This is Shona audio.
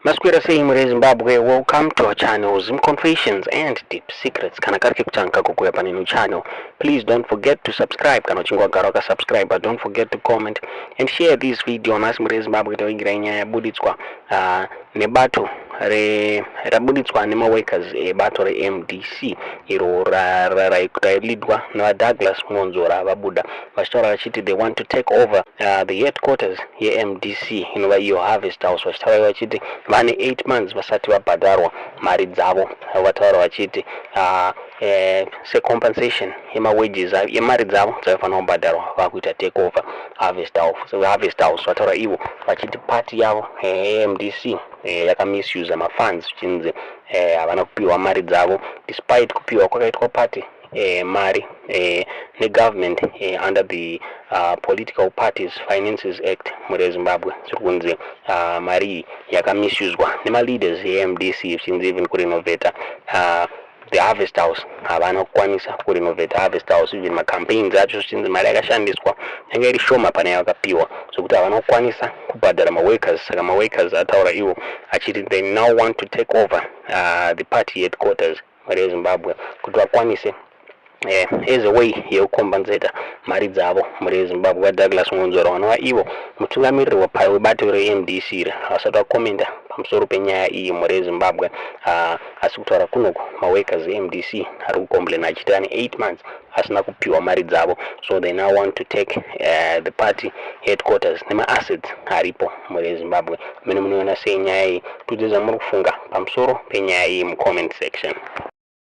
Masquera saying muri Zimbabwe, welcome to our channel, Zim Confessions and Deep Secrets. Kana kariki kuchanka kukuya paninu channel. Please don't forget to subscribe. Kana chingwa garoka subscribe, but don't forget to comment and share this video. Nasi muri Zimbabwe toingira nyaya buditswa nebato rabuditswa Nema workers bato re MDC iro raikutailidwa na Douglas Mwonzora vabuda vachitora vachiti they want to take over the headquarters ye MDC inova iyo Harvest House. Vachitaura vachiti vane 8 months vasati vabhadharwa mari dzavo. Vataura vachiti se compensation yema wages yemari dzavo dzaifanira kubhadharwa vakuita take over Harvest House. Vataura ivo vachiti party yavo MDC yakamisuse mafunds chinzi havana kupiwa mari dzavo despite kupiwa kwakaitwa party mari government under the Political Parties Finances Act muri Zimbabwe. Kunzi mari yakamisuswa nema leaders MDC chinzi even kurenovate the Harvest House. Havana kukwanisa kurenovate Harvest House, even campaigns acho chinzi mari yakashandiswa yanga iri shoma pane yakapiwa, so kuti havana kukwanisa kubhadhara workers. Saka workers ataura ivo achiti they now want to take over the party headquarters muri Zimbabwe kuti vakwanise as a way yekukompensate mari dzavo muri Zimbabwe. Douglas Mwonzora vanova ivo mutungamiriri webato reMDC vasati vakomenda pamusoro penyaya iyi muri Zimbabwe, asi kutaura kunoko maworkers MDC ari kucomplain achiti ane 8 months asina kupiwa mari dzavo, so they now want to take the party headquarters nema assets aripo muri Zimbabwe. Mene munoona sei nyaya iyi, tudzidza muri kufunga pamusoro penyaya iyi mu comment section.